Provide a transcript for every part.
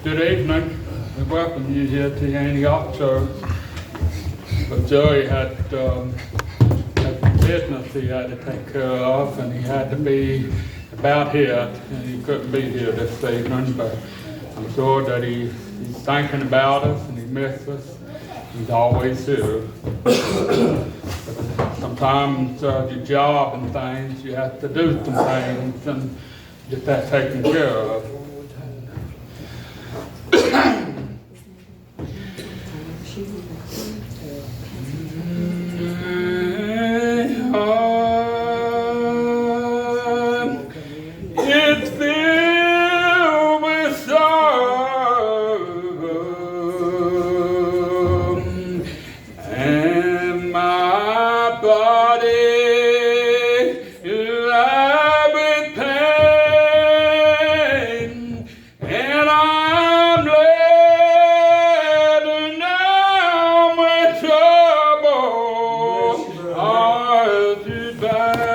Good evening. We welcome you here to the Antioch Church. But Joey had business he had to take care of, and he had to be about here, and he couldn't be here this evening, but I'm sure that he's thinking about us, and he misses us. He's always here. Sometimes your job and things, you have to do some things and get that taken care of. It's filled with sorrow, and my body lies with pain, and I'm laden down with trouble all to bear.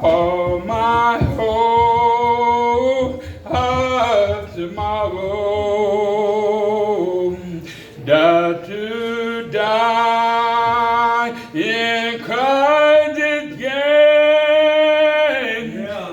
Oh, my hope of tomorrow, to die in Christ is gain,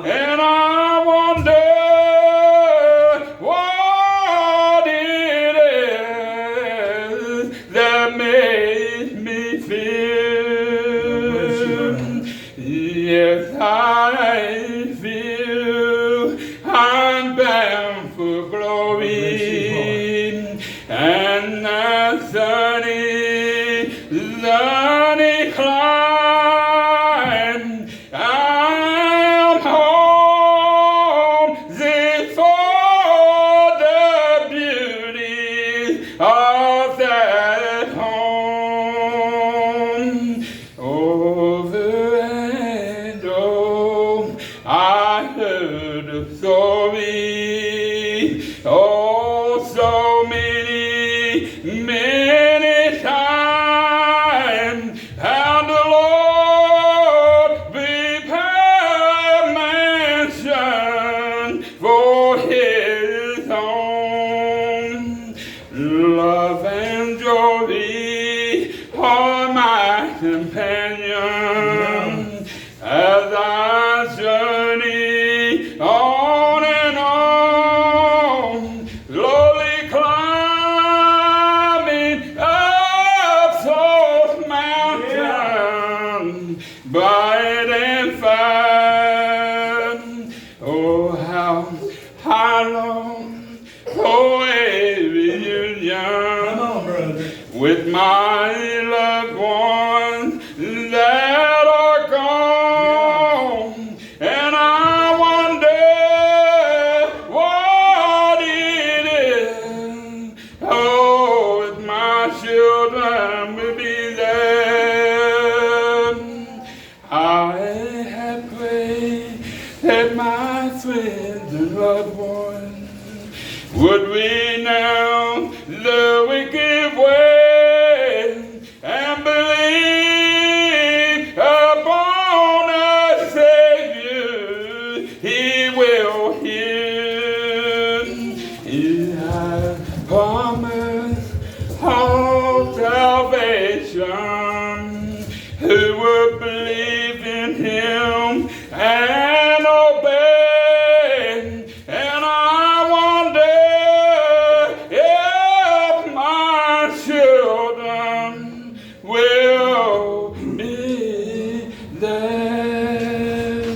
and I wonder what it is that makes me feel. Yes, I feel I'm bound for glory, and the sunny climb. I'm homesick for the beauty of that home. Over and over, I heard a story. Oh, so many times, how the Lord prepared mansion for His own. Love and joy are my companion as I journey on and on, slowly climbing up Soul's mountain, bright and fine. Oh, how I long for a reunion with my loved ones that are gone, and I wonder what it is. Oh, if my children will be there. I have prayed that my friends and loved ones would renounce the wicked way and believe upon a Savior He will hear. He has promised all salvation who will believe in Him and obey. And I wonder if my children will be there.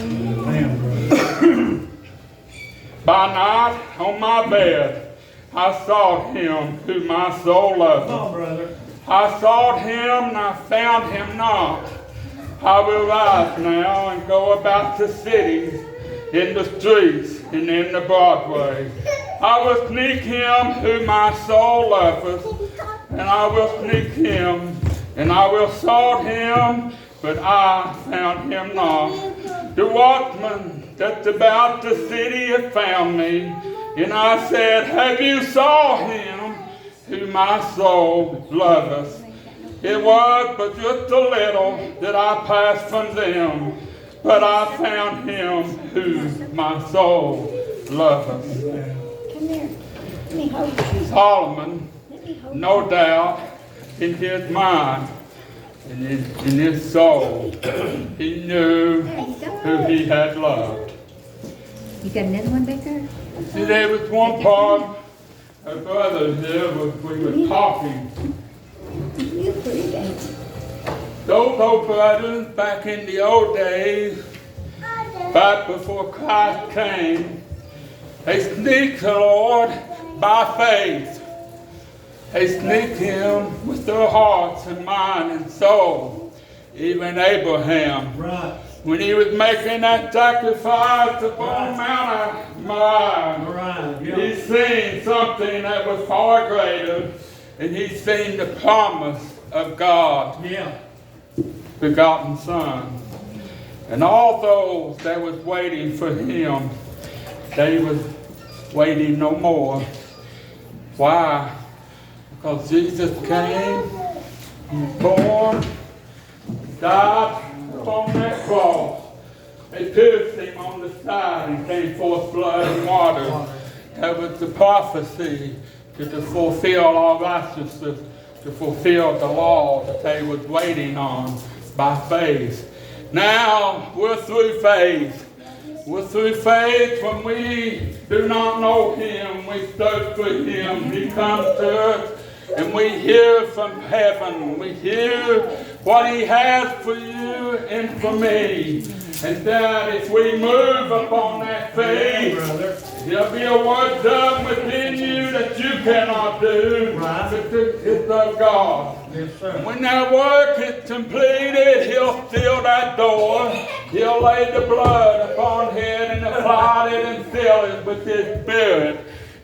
By night on my bed, I sought Him who my soul loved. I sought Him and I found Him not. I will rise now and go about the cities, in the streets, and in the Broadway. I will seek Him who my soul loveth, and I will seek Him, and I will sought Him, but I found Him not. The watchman that's about the city had found me, and I said, have you saw Him who my soul loveth? It was but just a little that I passed from them, but I found Him who my soul love us. Come here. Let me hold you. Solomon, Let me hold you. no doubt, in his mind, in his soul, he knew who he had loved. You got another one back there? See, there was one part of others there we were talking. You pretty baby. Those old brothers back in the old days, back before Christ came, they sneaked the Lord by faith. They sneaked him with their hearts and mind and soul. Even Abraham, Right. when he was making that sacrifice upon Mount Moriah, Right. he seen something that was far greater, and he seen the promise of God, Yeah. begotten Son. And all those that was waiting for him, they was waiting no more. Why? Because Jesus came, he was born, died upon that cross. They pierced him on the side and came forth blood and water. That was the prophecy to fulfill all righteousness, to fulfill the law that they was waiting on by faith. Now we're through faith. We're through faith when we do not know him. We search for him. He comes to us and we hear from heaven. We hear what he has for you and for me. And that if we move upon that faith, there'll be a work done within you that you cannot do. Right. It's of God. Yes, sir. When that work is completed, he'll seal that door. He'll lay the blood upon it and apply it and seal it with his spirit.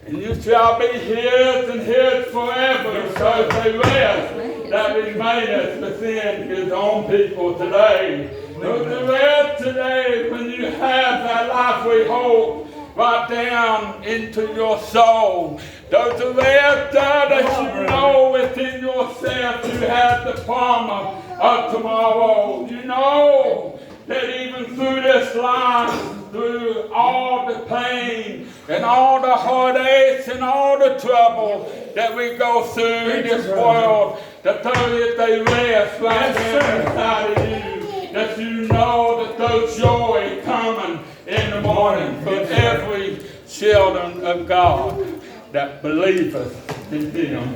And you shall be his and his forever. So they rest that remaineth within his own people today. So the rest today, when you have that life we hope right down into your soul, those are there that you know within yourself you have the promise of tomorrow. You know that even through this life, through all the pain and all the heartaches and all the trouble that we go through in this world, that they rest right there inside of you. That you know that there's joy coming in the morning for every children of God that believeth in him.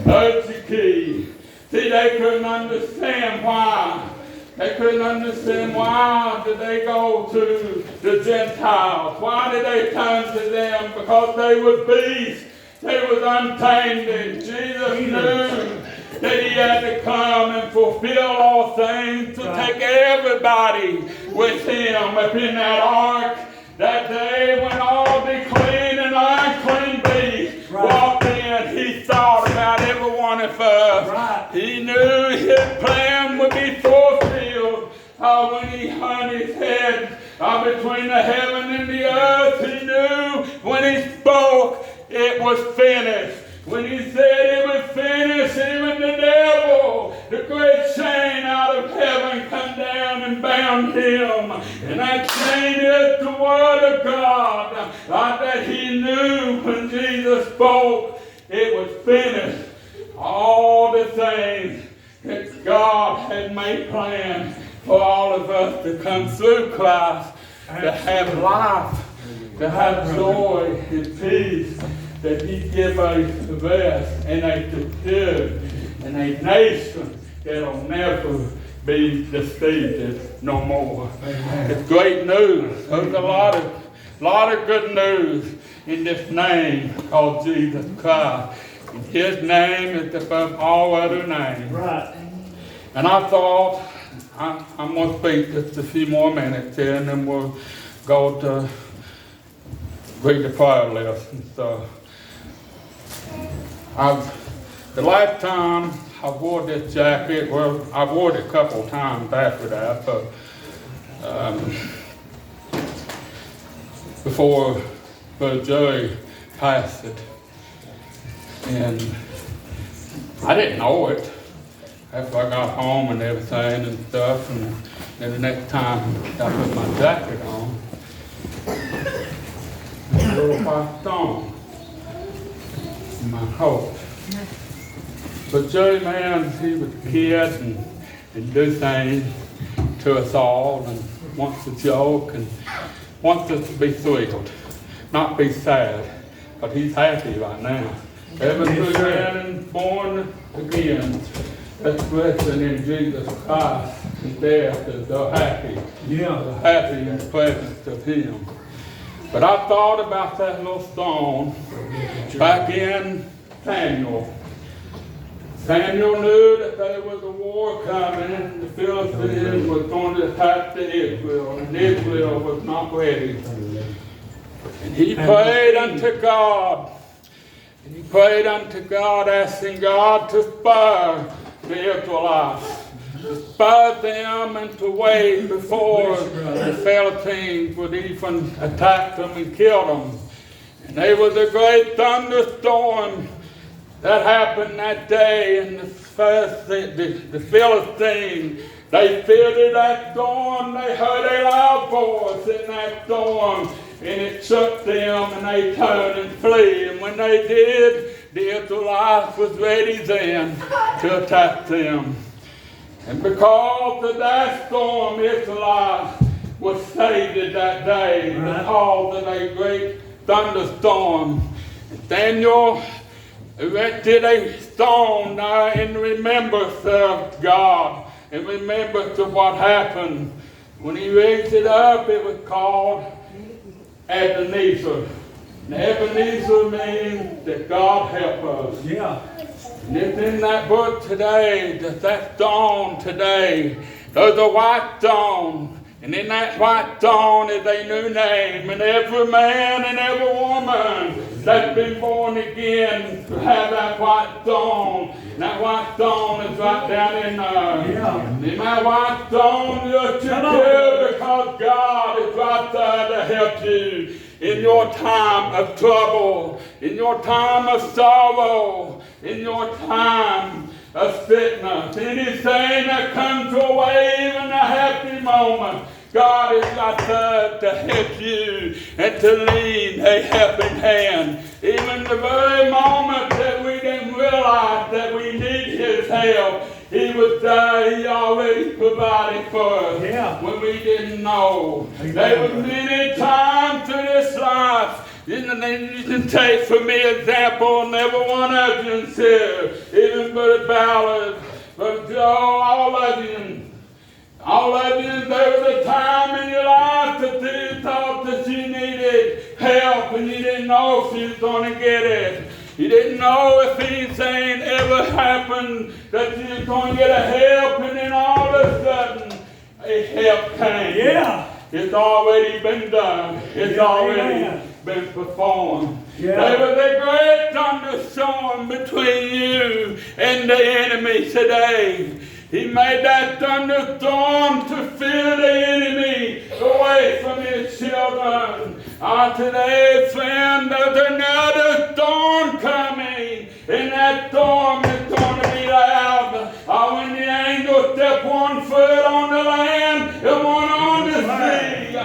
That's the key. See, they couldn't understand why. They couldn't understand why did they go to the Gentiles. Why did they turn to them? Because they were beasts. They was untamed. Jesus knew that he had to come and fulfill all things to take everybody with him within that ark. That day when all the clean and unclean beasts walked in, he thought about every one of us. Right. He knew his plan would be fulfilled. When he hung his head between the heaven and the earth, he knew when he spoke it was finished. When he said it was finished, even the devil, the great chain out of heaven, come down and bound him. And that chain is the word of God. Like that he knew when Jesus spoke, it was finished. All the things that God had made plans for all of us to come through Christ, to have life, to have joy and peace, that he give us rest and a security and a nation that'll never be defeated no more. It's great news. There's a lot of good news in this name called Jesus Christ. And his name is above all other names. Right. And I thought, I'm going to speak just a few more minutes here, and then we'll go to read the prayer list and stuff. The last time I wore this jacket, well, I wore it a couple of times after that, but before Brother Joey passed it. And I didn't know it after I got home and everything and stuff. And then the next time I put my jacket on, little white stone. My hope. But Jerry, man, he was a kid and do things to us all and wants to joke and wants us to be thrilled, not be sad. But he's happy right now. Ever again born again. That's blessing in Jesus Christ and death is the happy. Yeah. The happy in the presence of Him. But I thought about that little stone back in Samuel. Samuel knew that there was a war coming and the Philistines was going to attack the Israel, and Israel was not ready. And he prayed unto God. And he prayed unto God, asking God to spare the Israelites, to spare them and to wait before the Philistines would even attack them and kill them. And there was a great thunderstorm that happened that day, and the Philistines, they feared that storm. They heard a loud voice in that storm, and it shook them, and they turned and fled. And when they did, the Israelites was ready then to attack them. And because of that storm, Israelites was saved that day because of a great thunderstorm. And Daniel erected a stone in remembrance of God, in remembrance of what happened. When he raised it up, it was called Ebenezer. And Ebenezer means that God help us. Yeah. And it's in that book today, that stone today, there's a white stone. And in that white stone is a new name. And every man and every woman that's been born again to have that white stone. And that white stone is right down in there. Yeah. And in that white stone you're secure because God is right there to help you in your time of trouble, in your time of sorrow, in your time of sickness. Anything that comes your way, even a happy moment, God is right there to help you and to lean a helping hand. Even the very moment that we didn't realize that we need His help, He was there. He already provided for us when we didn't know. There were many times in this life. You can take for me example, and every one of you here, even Brother Ballard, Brother Joe, all of you. All of you, there was a time in your life that you thought that you needed help and you didn't know if you was going to get it. You didn't know if anything ever happened that you was going to get a help, and then all of a sudden a help came. Yeah. It's already been done. It's already been performed. Yeah. There was a great thunderstorm between you and the enemy today. He made that thunderstorm to fear the enemy away from his children. Today, friend, there's another storm coming, and that storm is going to be loud. When the angels step one foot on the land and one on the sea,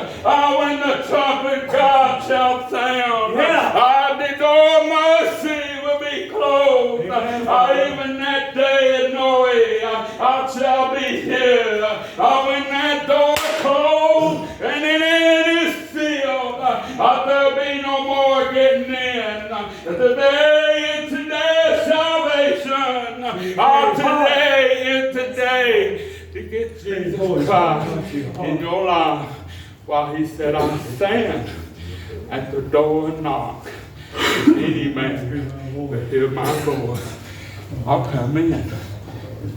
when the trumpet God shall sound, the door of mercy will be closed. Even that day in Norway, I shall be here. When that door closed and the end is sealed, there'll be no more getting in. Today is today's salvation. Today is today to get Jesus Christ in your life. While He said, I stand at the door and knock. Any man will hear my voice. I'll come in and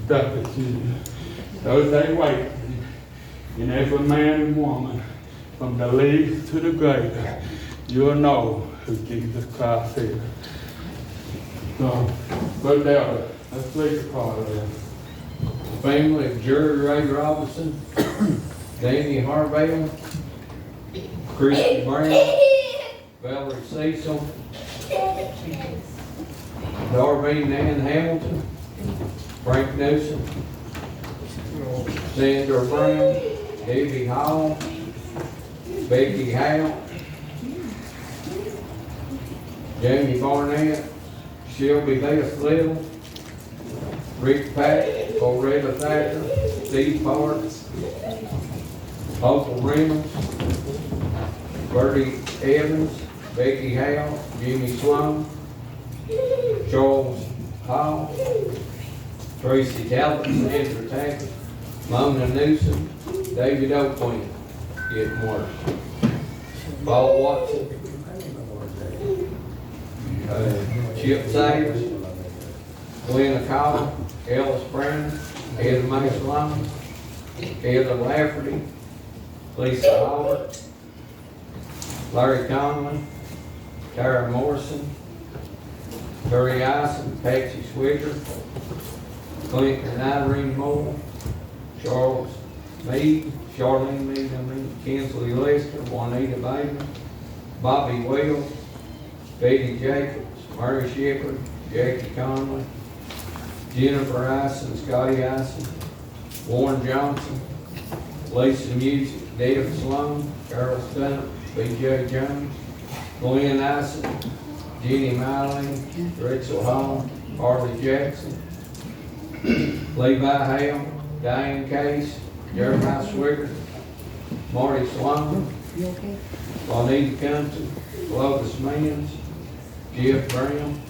step with you. Those they wait, and every man and woman, from the least to the greatest, you'll know who Jesus Christ is. So, Brother Delta, let's read the part of this. Family of Jerry Ray Robinson, Danny Harvale, Christy Brown, Valerie Cecil, Darvine Ann Hamilton, Frank Newsom, Sandra Brown, Debbie Hall, Becky Howe, Jamie Barnett, Shelby Beth Little, Rick Pack, Coretta Thacker, Steve Parks, Opal Reynolds, Bertie Evans, Becky Howe, Jimmy Sloan, Charles Hall, Tracy Talbot, Andrew Tackett, Mona Newsom, David O'Quinn, getting worse. Paul Watson, Chip Sayers, Glenna Collins, Ellis Brown, Heather May Sloan, Heather Lafferty, Lisa Howard, Larry Conley, Tara Morrison, Terry Ison, Patsy Swigger, Clinton and Irene Moore, Charles Meade, Charlene Meade, Kinsley Lester, Juanita Bateman, Bobby Wells, Betty Jacobs, Mary Shepherd, Jackie Conley, Jennifer Ison, Scotty Ison, Warren Johnson, Lisa Music, Dave Sloan, Carol Stunt, B.J. Jones, Glenn Ison, Jenny Miley, Rachel Hall, Harley Jackson, Levi Hale, Diane Case, Jeremiah Swigert, Marty Sloan, You okay? Juanita Compton, Lotus Mans, Jeff Brown,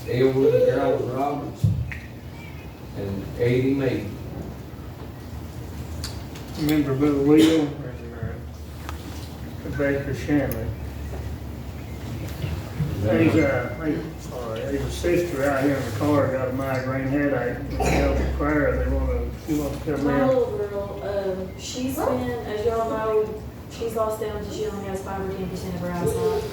Elwood and Gerald Roberts, and Eddie Meade. Remember Bill Will, Baker Shanley. He's a sister out here in the car, got a migraine headache, and help the prayer, she wants to come My in. little girl, she's been, as y'all know, she's lost down to she only has 5 or 10% of her eyesight.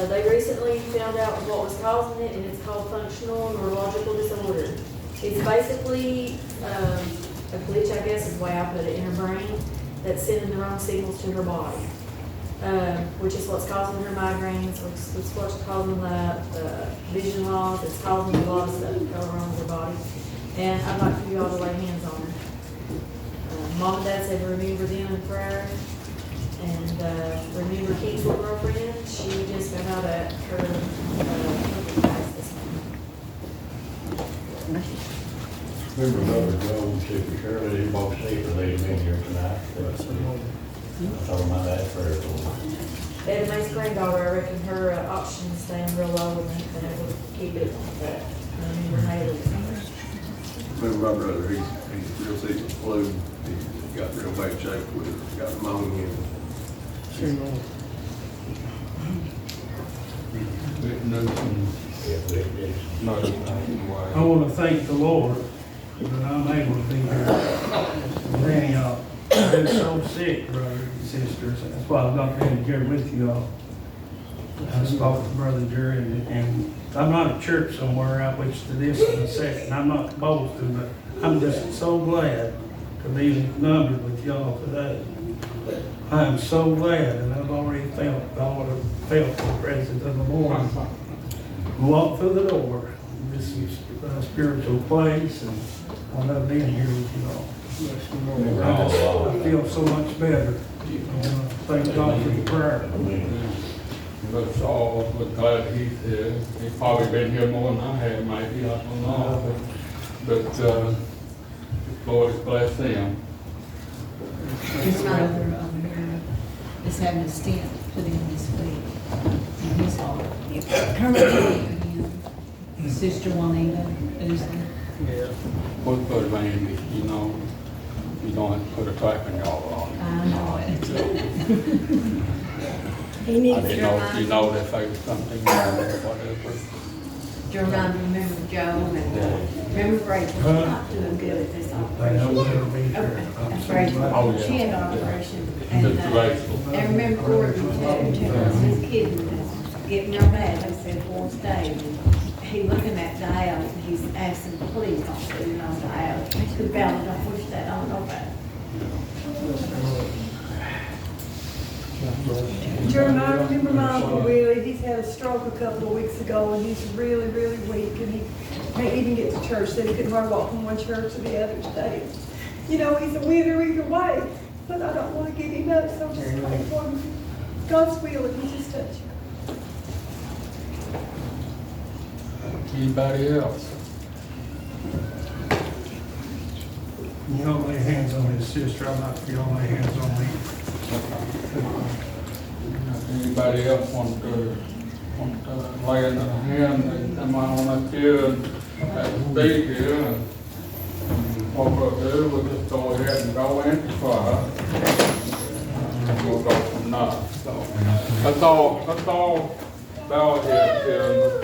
They recently found out what was causing it, and it's called functional neurological disorder. It's basically a glitch, I guess is the way I put it, in her brain that's sending the wrong signals to her body, which is what's causing her migraines, it's what's causing the vision loss, it's causing a lot of stuff to go wrong with her body. And I'd like for you all to lay hands on her. Mom and Dad said remember them in prayer. And remember Keith's little girlfriend, she just got out at her class this morning. Remember Brother Joe, Sister Shirley, they both safe for they been here tonight. I told them I'd ask for it. Ed May's granddaughter, I reckon her oxygen is staying real low and they've been able to keep it. Remember Haley. Remember my brother, he's real sick with flu, he got real bad shape with it, got pneumonia. I want to thank the Lord that I'm able to be here. Many y'all have been so sick, brothers and sisters. That's why I've got been here with you all. I spoke to Brother Jerry, and I'm not at church somewhere, out which to this in a second. I'm not supposed to, but I'm just so glad to be numbered with y'all today. I am so glad, and I've already felt, I would have felt the presence of the Lord. Walk through the door. This is a spiritual place, and I love being here with you all. I feel so much better. Thank God for your prayer. Brother Saul was glad he's here. He's probably been here more than I have, maybe, I don't know. But the Lord has blessed him. His mother is having a stent put in this week. And he's all, her sister Juanita, Uzi. Yeah. Put a man, you know, you don't have to put a tracking jaw on it. I know it. He I needs didn't to know if remind you know that there was something wrong or whatever. Jeremiah, remember Joe and remember Rachel, she's not doing good at this I know operation. it'll be here. Okay, I'm that's so Rachel. glad. Oh, yeah. She had an operation. It's Rachel. And remember Gordon too, his kidney was getting real bad, they said 4 stage. He looking at dialysis, he's asking, please don't put it on dialysis. The family don't wish that on nobody. Jeremiah, remember my Uncle Willie, he's had a stroke a couple of weeks ago, and he's really, really weak, and he can't even get to church, said he couldn't hardly walk from one church to the other today. You know, he's a winner either way, but I don't want to give him up, so just pray for him. God's will, if he just touch him. Anybody else? You don't lay hands on his sister, I'm not, you don't lay hands on me. Anybody else want to lay in a hand and come on up here and speak here? And what we'll do, we'll just go ahead and go into fire. And we'll go from there. So, that's all, Bella here,